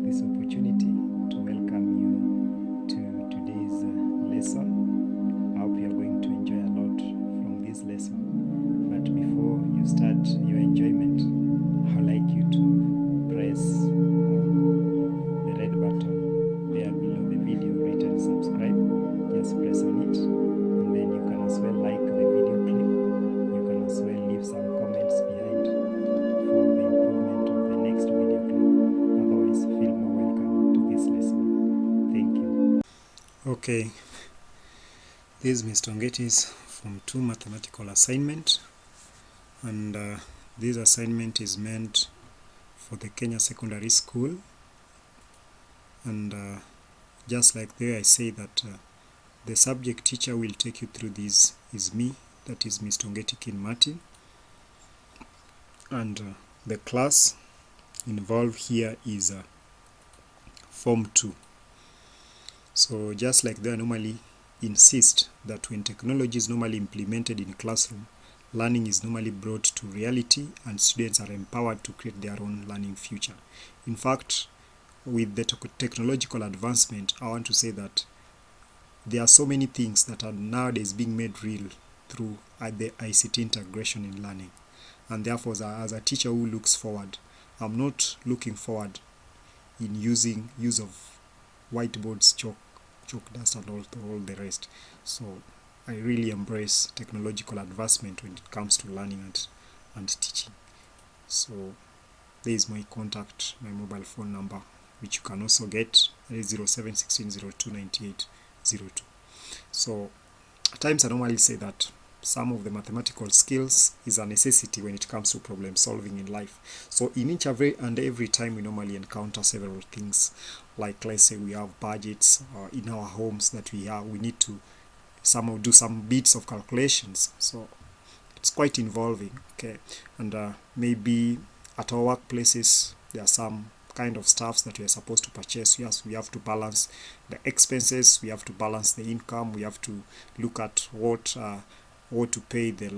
this opportunity to welcome you to today's lesson. I hope you are going to enjoy a lot from this lesson. But before you start your enjoyment, I'd like you to press the red button there below the video written subscribe. Just press on it, and then you can as well like the video clip. You can as well leave some comments behind for the improvement of the next video clip. Otherwise, feel more welcome to this lesson. Thank you. Okay, this is Mr. Ongeti's from 2 mathematical assignment, and this assignment is meant for the Kenya Secondary School. And just like there, I say that the subject teacher will take you through this is me, that is Mr. Ongeti Keane. And the class involved here is Form 2. So just like they normally insist that when technology is normally implemented in classroom, learning is normally brought to reality and students are empowered to create their own learning future. In fact, with the technological advancement, I want to say that there are so many things that are nowadays being made real through the ICT integration in learning. And therefore, as a teacher who looks forward, I'm not looking forward in use of whiteboards, chalk dust, and all the rest. So I really embrace technological advancement when it comes to learning and teaching. So there is my contact, my mobile phone number, which you can also get. It is 0716029802. So at times I normally say that some of the mathematical skills is a necessity when it comes to problem solving in life. So in each and every time we normally encounter several things, like let's say we have budgets in our homes that we need to somehow do some bits of calculations. So it's quite involving, okay? And maybe at our workplaces there are some kind of stuffs that we are supposed to purchase. Yes, we have to balance the expenses, we have to balance the income, we have to look at what to pay the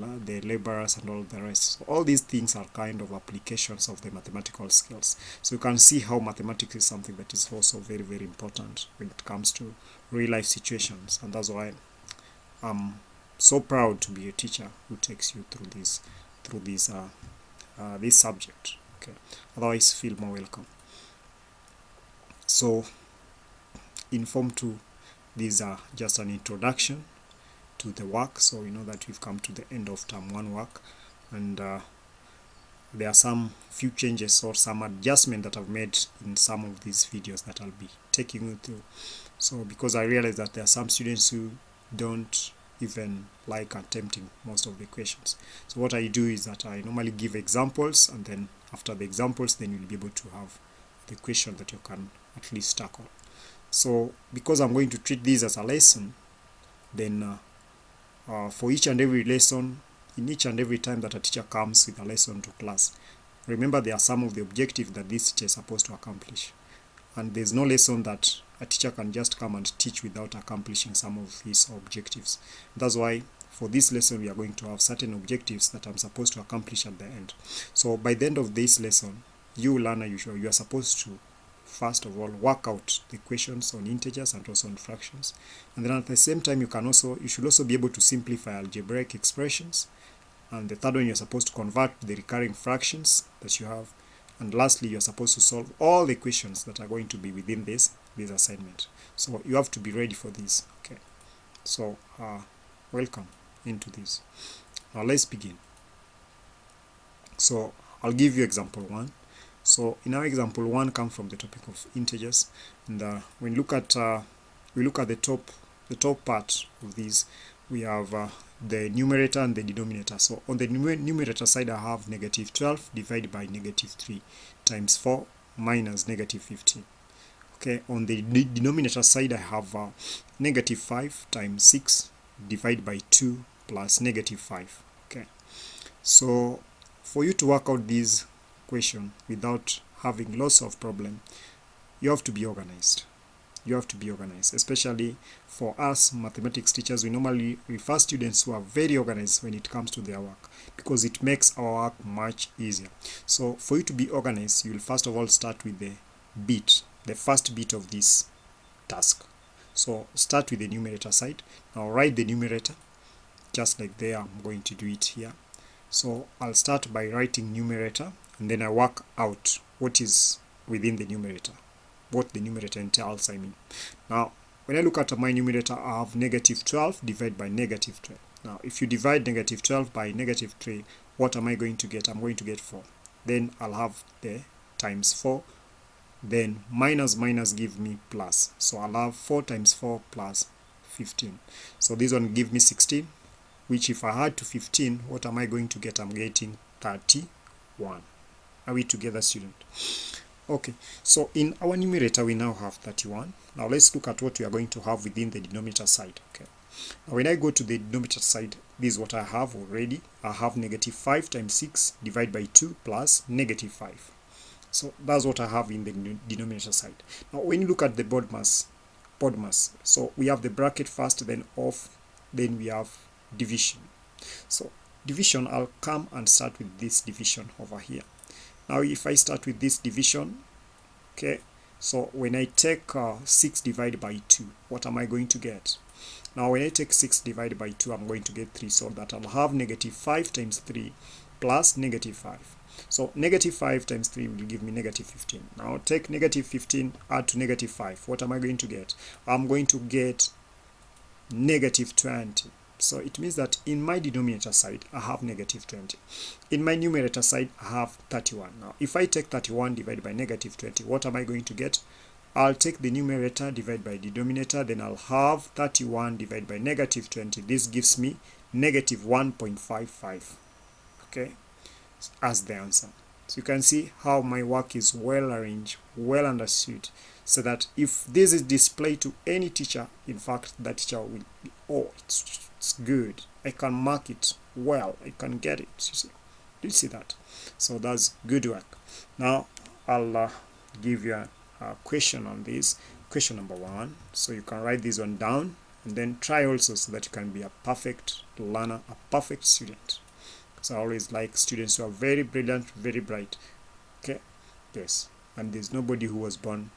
laborers and all the rest. So all these things are kind of applications of the mathematical skills. So you can see how mathematics is something that is also very, very important when it comes to real life situations, and that's why I'm so proud to be a teacher who takes you through this subject. Okay, otherwise feel more welcome. So in Form 2, these are just an introduction to the work. So we know that we've come to the end of Term 1 work, and there are some few changes or some adjustment that I've made in some of these videos that I'll be taking you through. So because I realize that there are some students who don't even like attempting most of the questions. So what I do is that I normally give examples, and then after the examples, then you'll be able to have the question that you can at least tackle. So because I'm going to treat this as a lesson, then for each and every lesson, in each and every time that a teacher comes with a lesson to class, remember there are some of the objectives that this teacher is supposed to accomplish. And there's no lesson that a teacher can just come and teach without accomplishing some of his objectives. That's why for this lesson we are going to have certain objectives that I'm supposed to accomplish at the end. So by the end of this lesson, you learner, you are supposed to first of all work out the questions on integers and also on fractions. And then at the same time, you should also be able to simplify algebraic expressions. And the third one, you're supposed to convert the recurring fractions that you have. And lastly, you're supposed to solve all the questions that are going to be within this assignment. So you have to be ready for this. Okay. So welcome into this. Now let's begin. So I'll give you example 1. So in our example 1 comes from the topic of integers, and when we look at the top part of these, we have the numerator and the denominator. So on the numerator side, I have -12 divided by -3 times 4 minus -15. Okay, on the denominator side, I have -5 times 6 divided by 2 plus -5. Okay, so for you to work out this question without having lots of problem, you have to be organized. Especially for us mathematics teachers. We normally refer students who are very organized when it comes to their work, because it makes our work much easier. So for you to be organized, you will first of all start with the bit the first bit of this task. So start with the numerator side. Now write the numerator just like there. I'm going to do it here. So I'll start by writing numerator, and then I work out what is within the numerator, what the numerator entails, I mean. Now when I look at my numerator, I have negative 12 divided by negative 12. Now if you divide negative 12 by negative 3, what am I going to get? I'm going to get 4. Then I'll have the times 4, then minus give me plus. So I'll have 4 times 4 plus 15. So this one give me 16, which if I add to 15, what am I going to get? I'm getting 31. Are we together, student? Okay, so in our numerator we now have 31. Now let's look at what we are going to have within the denominator side. Okay, now when I go to the denominator side, this is what I have already. I have negative 5 times 6 divided by 2 plus negative 5. So that's what I have in the denominator side. Now when you look at the BODMAS, so we have the bracket first, then off, then we have division. So division, I'll come and start with this division over here. Now if I start with this division, okay, so when I take 6 divided by 2, what am I going to get? Now when I take 6 divided by 2, I'm going to get 3, so that I'll have negative 5 times 3 plus negative 5. So negative 5 times 3 will give me negative 15. Now take negative 15, add to negative 5. What am I going to get? I'm going to get negative 20. So it means that in my denominator side, I have negative 20. In my numerator side, I have 31. Now, if I take 31 divided by negative 20, what am I going to get? I'll take the numerator divided by the denominator, then I'll have 31 divided by negative 20. This gives me negative 1.55. Okay, as the answer. So you can see how my work is well arranged, well understood, so that if this is displayed to any teacher, in fact, that teacher will be, oh, it's good. I can mark it well. I can get it. You see? Do you see that? So that's good work. Now I'll give you a question on this. Question number 1. So you can write this one down and then try also, so that you can be a perfect learner, a perfect student. So I always like students who are very brilliant, very bright. Okay? Yes. And there's nobody who was born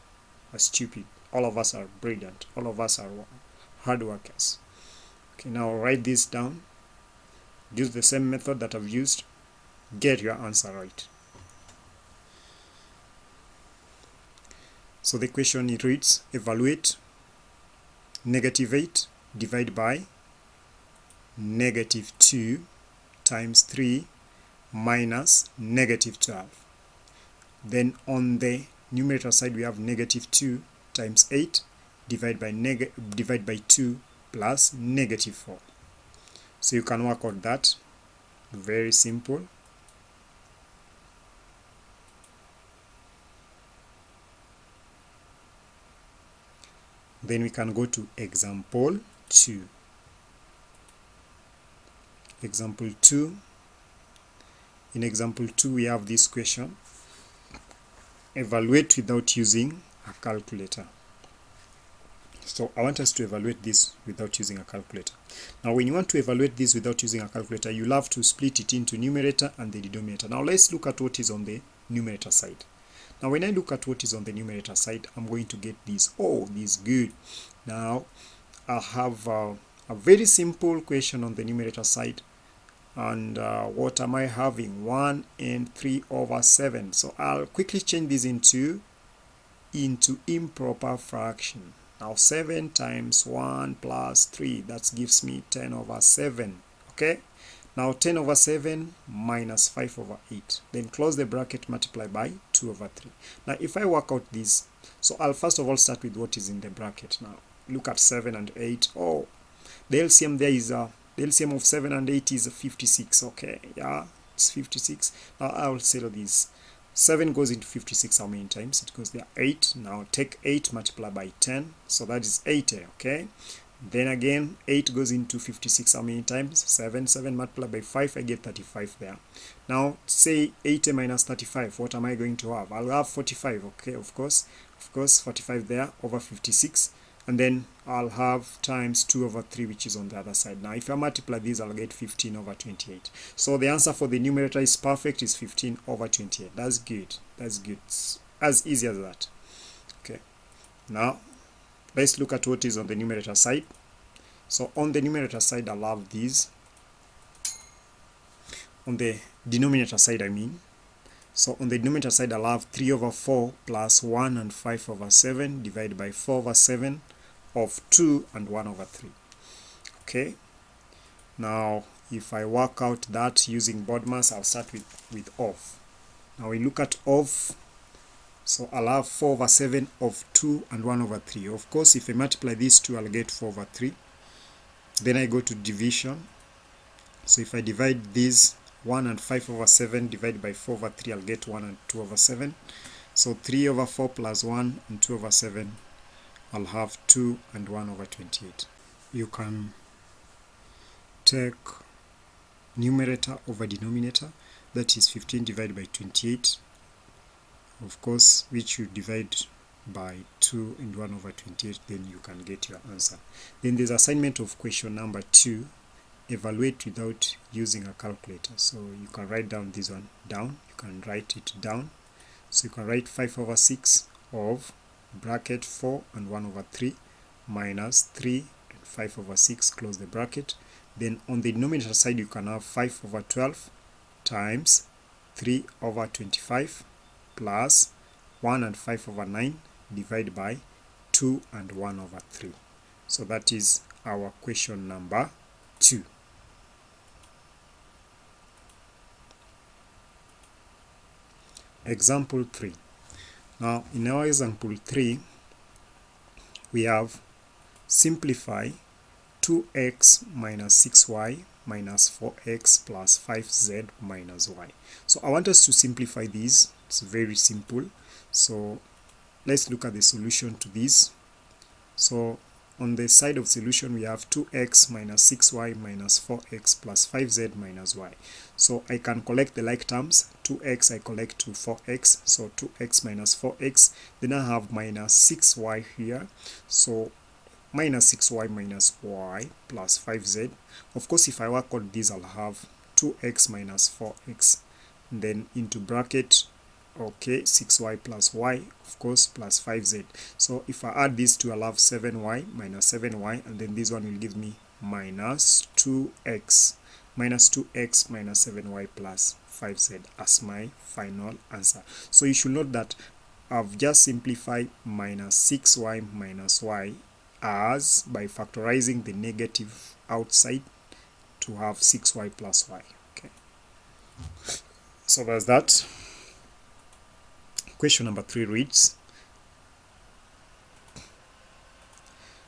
stupid. All of us are brilliant. All of us are hard workers. Okay, now write this down. Use the same method that I've used. Get your answer right. So the question, it reads, evaluate negative 8 divided by negative 2 times 3 minus negative 12. Then on the numerator side, we have negative 2 times 8 divided by 2 plus negative 4. So you can work on that. Very simple. Then we can go to example 2. Example 2. In example 2, we have this question. Evaluate without using a calculator. So I want us to evaluate this without using a calculator. Now when you want to evaluate this without using a calculator, you'll have to split it into numerator and the denominator. Now let's look at what is on the numerator side. Now when I look at what is on the numerator side, I'm going to get this. Oh, this is good. Now I have a very simple question on the numerator side. And what am I having? 1 and 3 over 7. So I'll quickly change this into improper fraction. Now 7 times 1 plus 3, that gives me 10 over 7. Okay, now 10 over 7 minus 5 over 8. Then close the bracket, multiply by 2 over 3. Now if I work out this, so I'll first of all start with what is in the bracket. Now look at 7 and 8. Oh, the LCM there is the LCM of 7 and 8 is 56. Okay, yeah, it's 56. Now I will settle this. 7 goes into 56 how many times? It goes there 8. Now take 8 multiply by 10, so that is 80. Okay, then again 8 goes into 56 how many times? 7 multiply by 5, I get 35 there. Now say 80 minus 35, what am I going to have? I'll have 45. Okay, of course 45 there over 56, and then I'll have times 2 over 3, which is on the other side. Now if I multiply these, I'll get 15 over 28. So the answer for the numerator is perfect, is 15 over 28. That's good. That's good. It's as easy as that. Okay, Now let's look at what is on the numerator side. So on the numerator side, I'll have these. On the denominator side, I mean. So on the denominator side, I'll have 3 over 4 plus 1 and 5 over 7 divided by 4 over 7 of 2 and 1 over 3. Okay. Now, if I work out that using board mass, I'll start with of. Now we look at of. So I'll have 4 over 7 of 2 and 1 over 3. Of course, if I multiply these two, I'll get 4 over 3. Then I go to division. So if I divide these 1 and 5 over 7 divided by 4 over 3, I'll get 1 and 2 over 7. So 3 over 4 plus 1 and 2 over 7, I'll have 2 and 1 over 28. You can take numerator over denominator, that is 15 divided by 28, of course, which you divide by 2 and 1 over 28, then you can get your answer. Then there's assignment of question number 2, evaluate without using a calculator. So you can write down this one down, you can write it down. So you can write 5 over 6 of bracket 4 and 1 over 3 minus 3 and 5 over 6, close the bracket. Then on the denominator side, you can have 5 over 12 times 3 over 25 plus 1 and 5 over 9 divided by 2 and 1 over 3. So that is our question number 2. Example 3. Now in our example 3, we have simplify 2x minus 6y minus 4x plus 5z minus y. So I want us to simplify these. It's very simple. So let's look at the solution to this. So on the side of solution, we have 2x minus 6y minus 4x plus 5z minus y. So I can collect the like terms. 2x I collect to 4x, so 2x minus 4x. Then I have minus 6y here. So minus 6y minus y plus 5z. Of course, if I work on this, I'll have 2x minus 4x. Then into bracket, okay, 6y plus y, of course, plus 5z. So if I add these two, I'll have 7y minus 7y, and then this one will give me minus 2x. Minus 2x minus 7y plus 5z as my final answer. So you should note that I've just simplified minus 6y minus y as by factorizing the negative outside to have 6y plus y. Okay. So that's that. Question number 3 reads,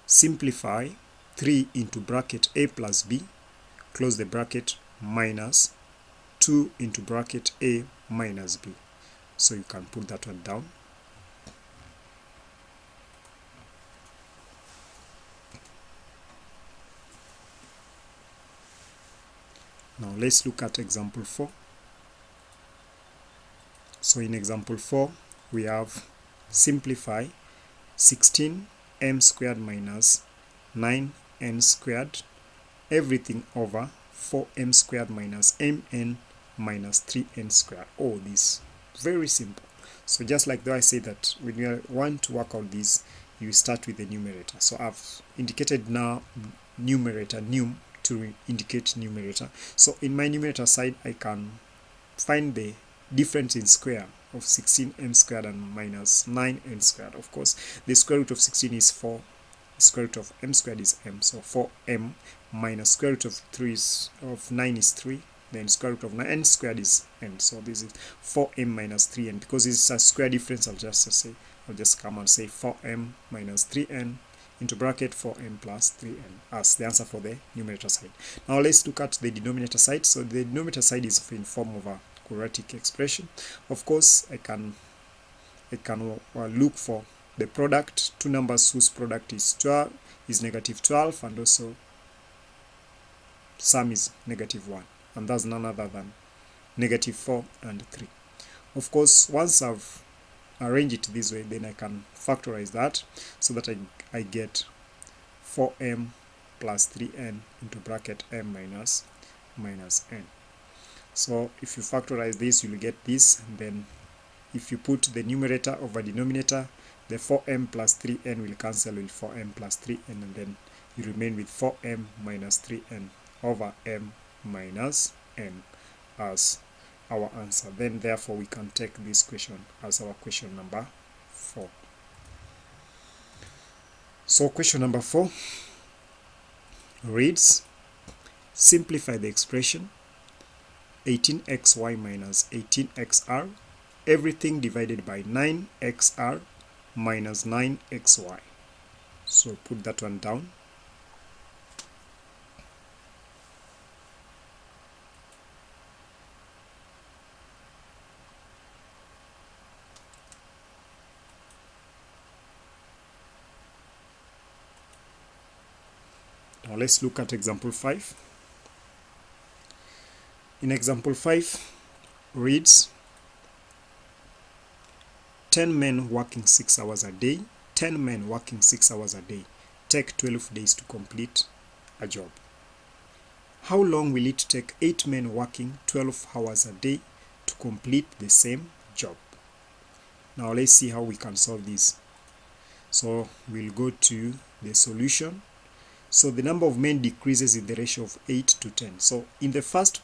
simplify 3 into bracket a plus b, close the bracket, minus 2 into bracket a minus b. So you can put that one down. Now let's look at example 4. So in example 4, we have simplify 16m squared minus 9n squared, everything over 4m squared minus mn minus 3n squared. Oh, this very simple. So just like though I say that when you want to work out this, you start with the numerator. So I've indicated now numerator, num, to indicate numerator. So in my numerator side, I can find the difference in square of 16m squared and minus 9n squared. Of course, the square root of 16 is 4. The square root of m squared is m. So 4m minus square root of 9 is 3. Then square root of n squared is n. So this is 4m minus 3n. Because it's a square difference, I'll just come and say 4m minus 3n into bracket 4m plus 3n as the answer for the numerator side. Now let's look at the denominator side. So the denominator side is in form of a quadratic expression. Of course, I can look for the product, two numbers whose product is negative 12, and also sum is negative 1, and that's none other than negative 4 and 3. Of course, once I've arranged it this way, then I can factorize that so that I get 4m plus 3n into bracket m minus n. So if you factorize this, you'll get this. And then if you put the numerator over denominator, the 4m plus 3n will cancel with 4m plus 3n, and then you remain with 4m minus 3n over m minus n as our answer. Then therefore we can take this question as our question number 4. So question number 4 reads, simplify the expression 18xy minus 18xr, everything divided by 9xr minus 9xy. So put that one down. Now let's look at example 5. In example 5 reads, 10 men working 6 hours a day, 10 men working 6 hours a day take 12 days to complete a job. How long will it take 8 men working 12 hours a day to complete the same job? Now let's see how we can solve this. So we'll go to the solution. So the number of men decreases in the ratio of 8 to 10. So in the first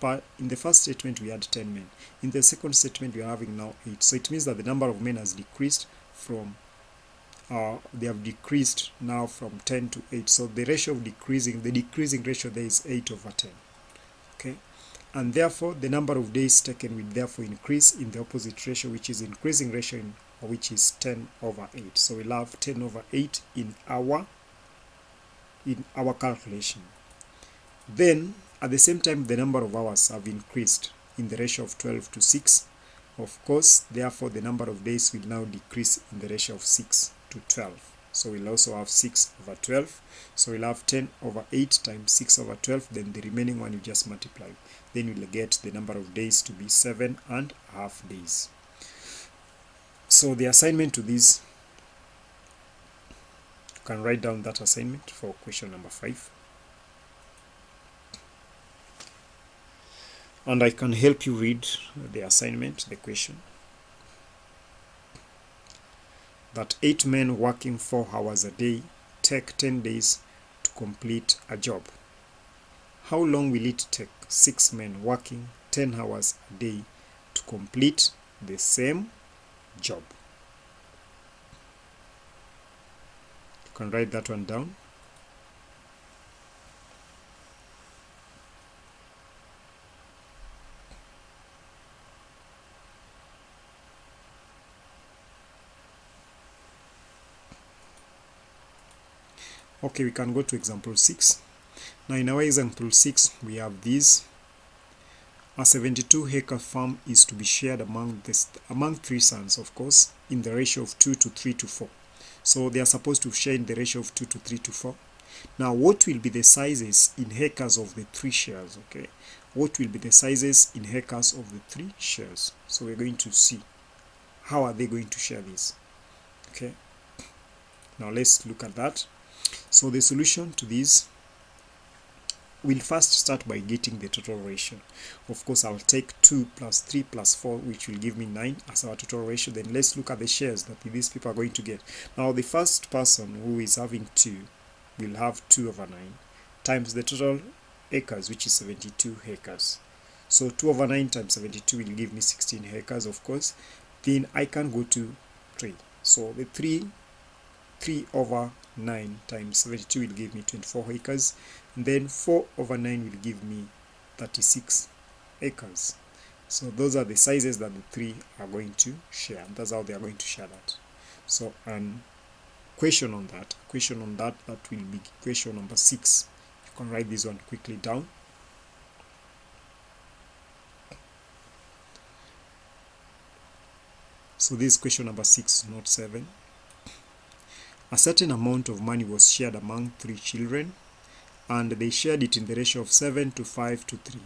statement we had 10 men. In the second statement we are having now 8. So it means that the number of men has decreased from they have decreased now from 10 to 8. So the ratio of decreasing ratio there is 8 over 10. Okay, and therefore the number of days taken will therefore increase in the opposite ratio, which is increasing ratio, which is 10 over 8. So we'll have 10 over 8 in our calculation. Then at the same time the number of hours have increased in the ratio of 12 to 6. Of course, therefore the number of days will now decrease in the ratio of 6 to 12. So we'll also have 6 over 12. So we'll have 10 over 8 times 6 over 12. Then the remaining one you just multiply. Then you'll get the number of days to be 7.5 days. So the assignment to this, you can write down that assignment for question number 5. And I can help you read the assignment, the question. That 8 men working 4 hours a day take 10 days to complete a job. How long will it take 6 men working 10 hours a day to complete the same job? You can write that one down. Okay, we can go to example 6. Now in our example 6, we have this. A 72-acre farm is to be shared among 3 sons, of course, in the ratio of 2 to 3 to 4. So they are supposed to share in the ratio of 2 to 3 to 4. Now what will be the sizes in acres of the 3 shares? Okay, what will be the sizes in acres of the 3 shares? So we're going to see how are they going to share this. Okay, now let's look at that. So the solution to this, we'll first start by getting the total ratio. Of course, I'll take 2 plus 3 plus 4, which will give me 9 as our total ratio. Then let's look at the shares that these people are going to get. Now the first person who is having 2 will have 2 over 9 times the total acres, which is 72 acres. So 2 over 9 times 72 will give me 16 acres, of course. Then I can go to 3. So the 3 over 9 times 72 will give me 24 acres, and then 4 over 9 will give me 36 acres. So those are the sizes that the 3 are going to share. That's how they are going to share that. So question on that that will be question number 6. You can write this one quickly down. So this is question number 6, not 7. A certain amount of money was shared among 3 children, and they shared it in the ratio of 7 to 5 to 3.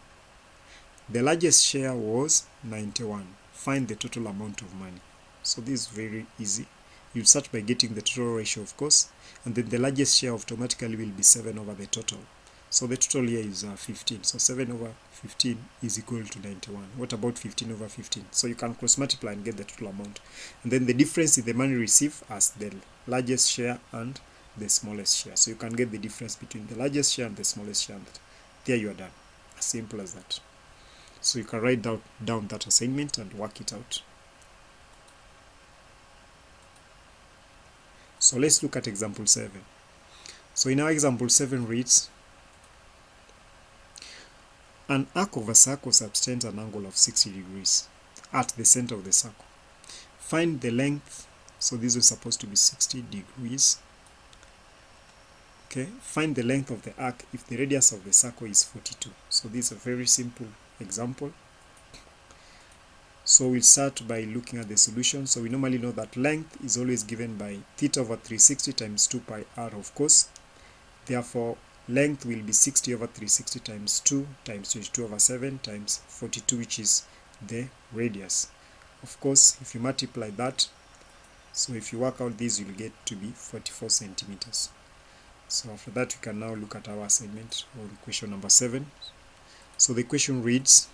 The largest share was 91. Find the total amount of money. So this is very easy. You start by getting the total ratio, of course, and then the largest share automatically will be 7 over the total. So the total here is 15. So 7 over 15 is equal to 91. What about 15 over 15? So you can cross multiply and get the total amount. And then the difference is the money received as the largest share and the smallest share. So you can get the difference between the largest share and the smallest share. And there you are done. As simple as that. So you can write down that assignment and work it out. So let's look at example 7. So in our example 7 reads, an arc of a circle subtends an angle of 60 degrees at the center of the circle. Find the length. So this is supposed to be 60 degrees. Okay, find the length of the arc if the radius of the circle is 42. So this is a very simple example. So we'll start by looking at the solution. So we normally know that length is always given by theta over 360 times 2 pi r, of course. Therefore, length will be 60 over 360 times 2 times 22 over 7 times 42, which is the radius. Of course, if you multiply that, so if you work out this, you'll get to be 44 centimeters. So after that, we can now look at our assignment or question number 7. So the question reads,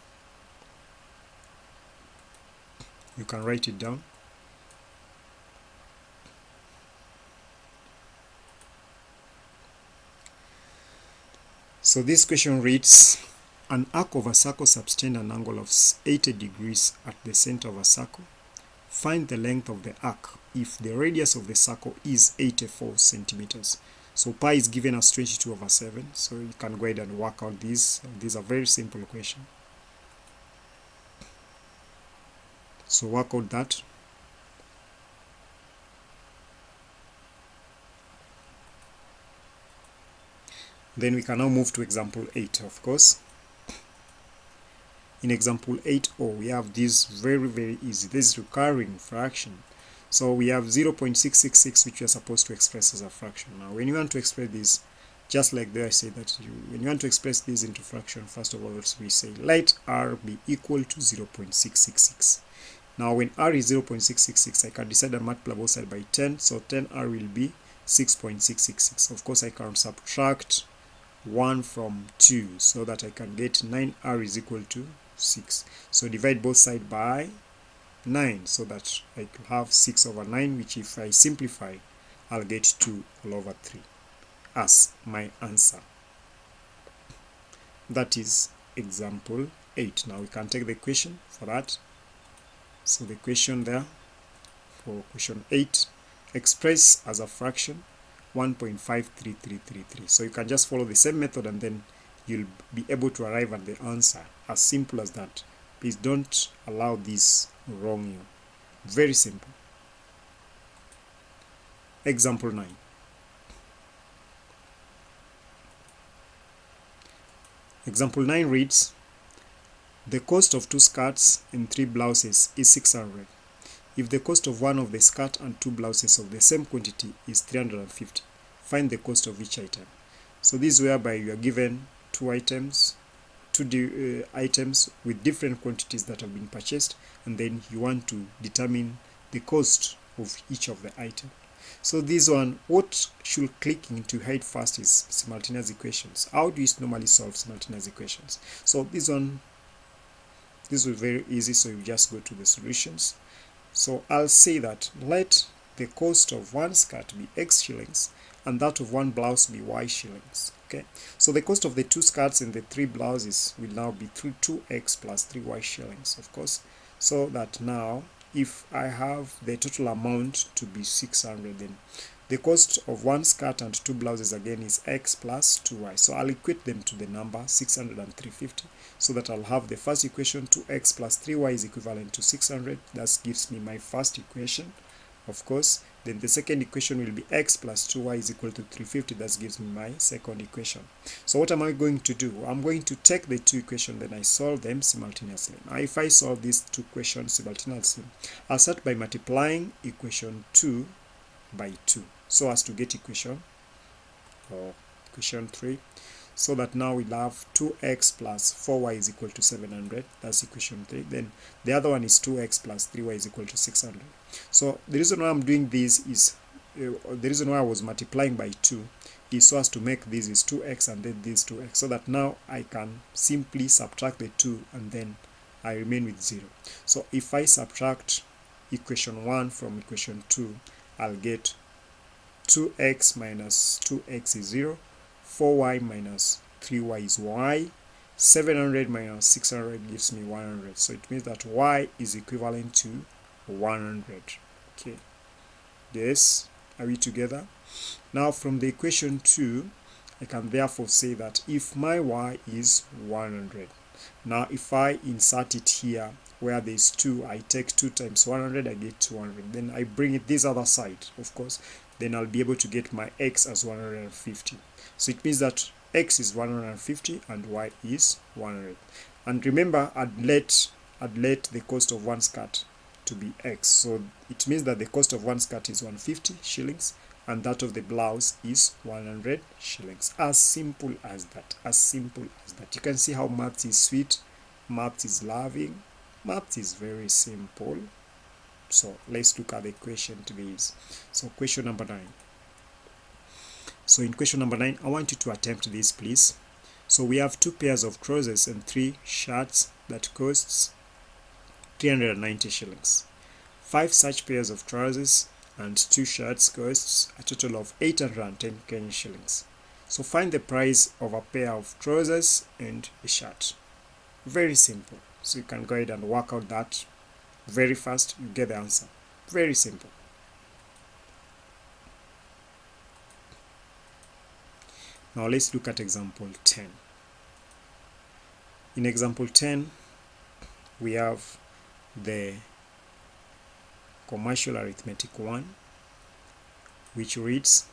you can write it down. So this question reads, an arc of a circle subtends an angle of 80 degrees at the center of a circle. Find the length of the arc if the radius of the circle is 84 centimeters. So pi is given as 22 over 7. So you can go ahead and work out these. These are very simple question. So work out that. Then we can now move to example 8, of course. In example 8.0, we have this very easy. This is recurring fraction. So we have 0.666, which we are supposed to express as a fraction. Now, when you want to express this, just like there I say that when you want to express this into fraction, first of all, we say let r be equal to 0.666. Now, when r is 0.666, I can decide and multiply both sides by 10. So 10r will be 6.666. Of course, I can subtract 1 from 2 so that I can get 9r is equal to 6. So divide both sides by 9 so that I can have 6 over 9, which if I simplify, I'll get 2 all over 3 as my answer. That is example 8. Now we can take the question for that. So the question there for question 8, express as a fraction 1.53333. So you can just follow the same method and then you'll be able to arrive at the answer. As simple as that. Please don't allow this wrong you. Very simple. Example 9. Example 9 reads, the cost of 2 skirts and 3 blouses is 600. If the cost of one of the skirt and 2 blouses of the same quantity is 350, find the cost of each item. So this is whereby you are given two items with different quantities that have been purchased, and then you want to determine the cost of each of the items. So this one, what should click into head first is simultaneous equations. How do you normally solve simultaneous equations? So this one, this is very easy, so you just go to the solutions. So I'll say that let the cost of one skirt be X shillings and that of one blouse be Y shillings. Okay, so the cost of the 2 skirts and the 3 blouses will now be 2X plus 3Y shillings, of course. So that now if I have the total amount to be 600, then the cost of one skirt and 2 blouses again is X plus 2Y. So I'll equate them to the number 600 and 350, so that I'll have the first equation 2X plus 3Y is equivalent to 600. That gives me my first equation, of course. Then the second equation will be X plus 2Y is equal to 350. That gives me my second equation. So what am I going to do? I'm going to take the 2 equations, then I solve them simultaneously. Now if I solve these 2 equations simultaneously, I'll start by multiplying equation 2 by 2 so as to get equation 3, so that now we'll have 2x plus 4y is equal to 700. That's equation 3. Then the other one is 2x plus 3y is equal to 600. So the reason why I'm doing this is the reason why I was multiplying by 2 is so as to make this is 2x and then this 2x, so that now I can simply subtract the 2 and then I remain with 0. So if I subtract equation 1 from equation 2, I'll get 2x minus 2x is 0, 4y minus 3y is y, 700 minus 600 gives me 100. So it means that y is equivalent to 100. Okay, yes, are we together? Now from the equation 2, I can therefore say that if my y is 100, now if I insert it here where there is 2, I take 2 times 100, I get 200. Then I bring it this other side, of course, then I'll be able to get my x as 150. So it means that x is 150 and y is 100. And remember, I'd let the cost of one skirt to be x. So it means that the cost of one skirt is 150 shillings and that of the blouse is 100 shillings. As simple as that. As simple as that. You can see how maths is sweet, maths is loving, maths is very simple. So let's look at the question to this. So question number 9. So in question number 9, I want you to attempt this, please. So we have 2 pairs of trousers and 3 shirts that costs 390 shillings. 5 such pairs of trousers and 2 shirts costs a total of 810 Kenyan shillings. So find the price of a pair of trousers and a shirt. Very simple. So you can go ahead and work out that very fast. You get the answer. Very simple. Now let's look at example 10. In example 10, we have the commercial arithmetic 1, which reads,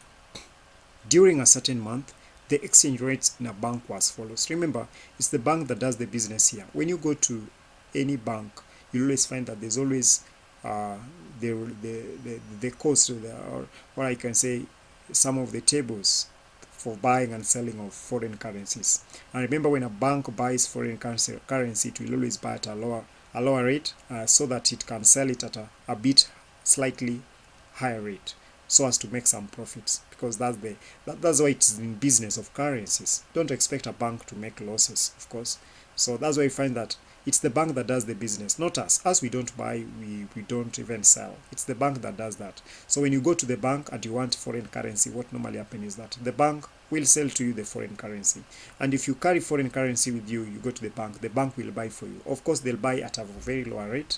during a certain month, the exchange rates in a bank was as follows. Remember, it's the bank that does the business here. When you go to any bank, you always find that there's always the cost, or I can say some of the tables for buying and selling of foreign currencies. And remember, when a bank buys foreign currency, it will always buy at a lower rate so that it can sell it at a bit slightly higher rate, so as to make some profits, because that's why it's in business of currencies. Don't expect a bank to make losses, of course. So that's why you find that it's the bank that does the business, not us. Us, we don't buy, we don't even sell. It's the bank that does that. So when you go to the bank and you want foreign currency, what normally happens is that the bank will sell to you the foreign currency. And if you carry foreign currency with you, you go to the bank will buy for you. Of course, they'll buy at a very lower rate,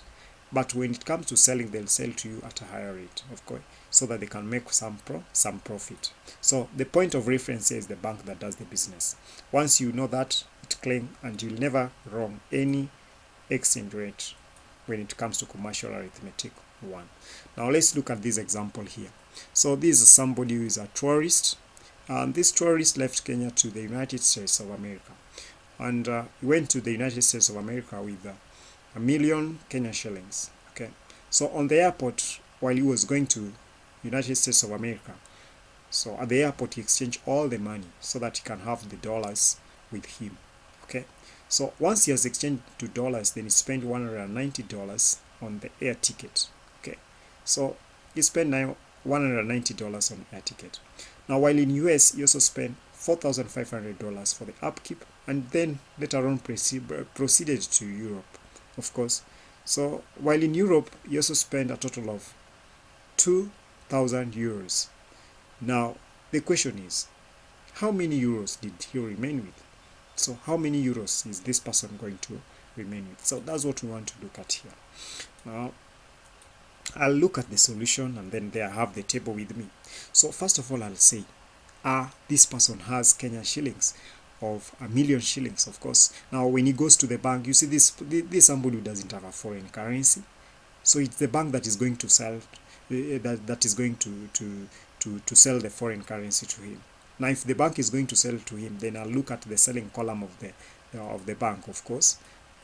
but when it comes to selling, they'll sell to you at a higher rate, of course, so that they can make some profit. So the point of reference here is the bank that does the business. Once you know that, it clean, and you'll never wrong any exchange rate when it comes to commercial arithmetic 1. Now let's look at this example here. So this is somebody who is a tourist, and this tourist left Kenya to the United States of America, and he went to the United States of America with a million Kenya shillings. Okay, so on the airport, while he was going to United States of America, so at the airport he exchanged all the money so that he can have the dollars with him. Okay, so once he has exchanged to dollars, then he spent $190 on the air ticket. Okay, so he spent now $190 on air ticket. Now while in US, he also spent $4,500 for the upkeep, and then later on proceeded to Europe, of course. So while in Europe, he also spent a total of 2,000 euros. Now the question is, how many euros did he remain with? So how many euros is this person going to remain with? So that's what we want to look at here. Now I'll look at the solution, and then there I have the table with me. So first of all, I'll say, this person has Kenya shillings of a million shillings, of course. Now when he goes to the bank, you see this somebody who doesn't have a foreign currency. So it's the bank that is going to sell, that is going to sell the foreign currency to him. Now if the bank is going to sell to him, then I'll look at the selling column of the bank, of course.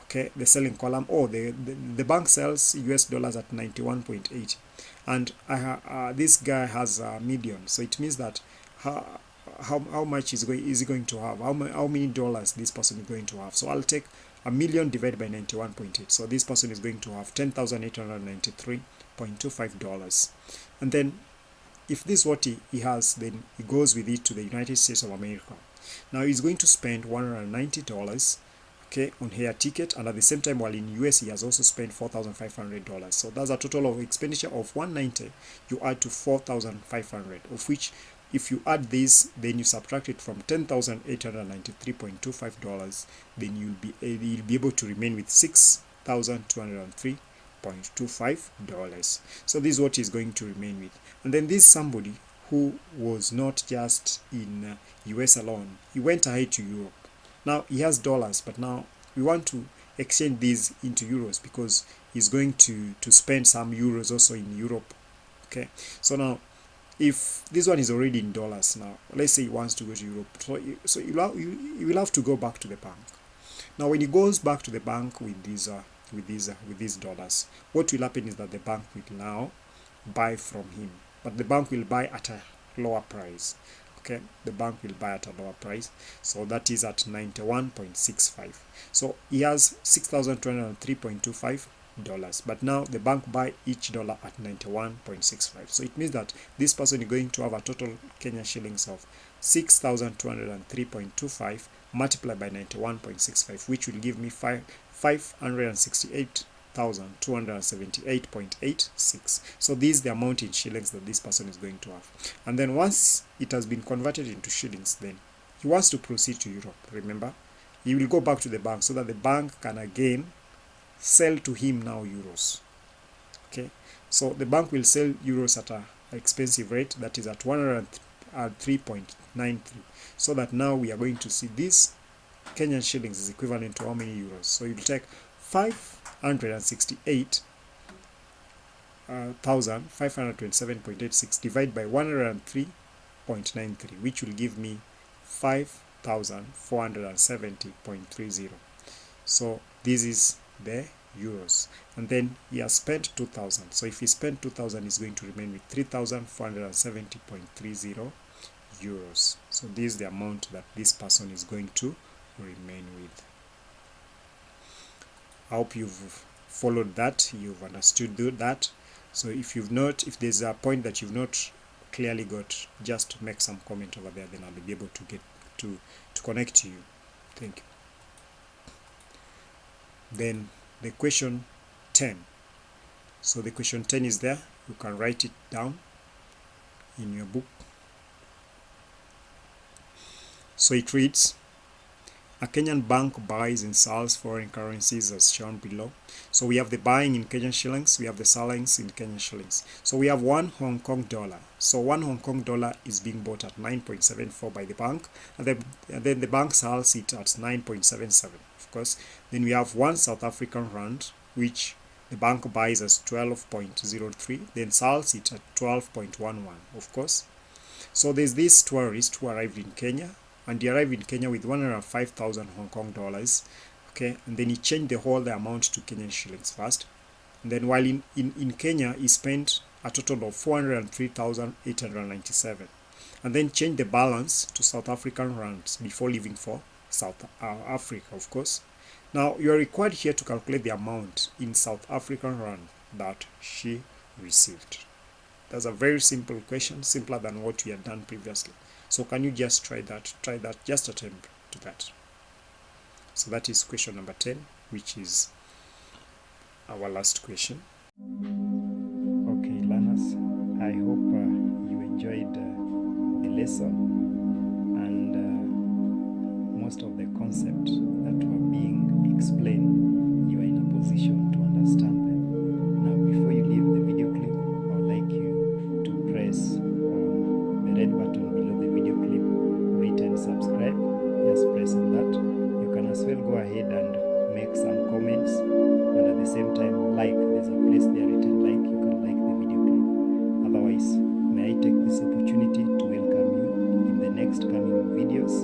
Okay, the selling column, the bank sells US dollars at 91.80, and this guy has a million. So it means that how much is he going to have? How many dollars this person is going to have? So I'll take a million divided by 91.8. So this person is going to have $10,893.25, and then if this is what he has, then he goes with it to the United States of America. Now he's going to spend $190, okay, on air ticket, and at the same time while in US he has also spent $4,500. So that's a total of expenditure of $190. You add to $4,500, of which if you add this, then you subtract it from $10,893.25, then you'll be able to remain with $6,203.25. So this is what he's going to remain with. And then this somebody who was not just in US alone, he went ahead to Europe. Now he has dollars, but now we want to exchange these into euros because he's going to spend some euros also in Europe. Okay, so now if this one is already in dollars, now let's say he wants to go to Europe, so you will have to go back to the bank. Now when he goes back to the bank with these dollars, what will happen is that the bank will now buy from him, but the bank will buy at a lower price. Okay, the bank will buy at a lower price, so that is at 91.65. So he has $6,203.25, but now the bank buy each dollar at 91.65. So it means that this person is going to have a total Kenya shillings of 6,203.25 multiplied by 91.65, which will give me 568,278.86. So this is the amount in shillings that this person is going to have. And then once it has been converted into shillings, then he wants to proceed to Europe. Remember, he will go back to the bank so that the bank can again sell to him now euros. Okay, so the bank will sell euros at an expensive rate, that is at 103.93. So that now we are going to see this Kenyan shillings is equivalent to how many euros. So you will take 568,527.86 divided by 103.93, which will give me 5,470.30. So this is the euros, and then he has spent 2,000. So if he spent 2,000, he's going to remain with 3,470.30 euros. So this is the amount that this person is going to remain with. I hope you've followed that, you've understood that. So if there's a point that you've not clearly got, just make some comment over there, then I'll be able to get to connect to you. Thank you. Then the question 10. So the question 10 is there. You can write it down in your book. So it reads, a Kenyan bank buys and sells foreign currencies as shown below. So we have the buying in Kenyan shillings, we have the sellings in Kenyan shillings. So we have 1 Hong Kong dollar. So 1 Hong Kong dollar is being bought at 9.74 by the bank, and then the bank sells it at 9.77, of course. Then we have 1 South African rand, which the bank buys as 12.03, then sells it at 12.11, of course. So there's this tourist who arrived in Kenya, and he arrived in Kenya with 105,000 Hong Kong dollars, okay, and then he changed the whole amount to Kenyan shillings first, and then while in Kenya he spent a total of 403,897, and then changed the balance to South African rands before leaving for South Africa, of course. Now you are required here to calculate the amount in South African rand that she received. That's a very simple question, simpler than what we had done previously. So can you just try that, just attempt to that. So that is question number 10, which is our last question. Okay, learners, I hope you enjoyed the lesson, and most of the concepts that were being explained, you are in a position to understand them. Now, before you leave the video clip, I would like you to press on the red button below the video clip written subscribe. Just press on that. You can as well go ahead and make some comments, and at the same time like. There's a place there written like. You can like the video clip. Otherwise, may I take this opportunity to welcome you in the next coming videos.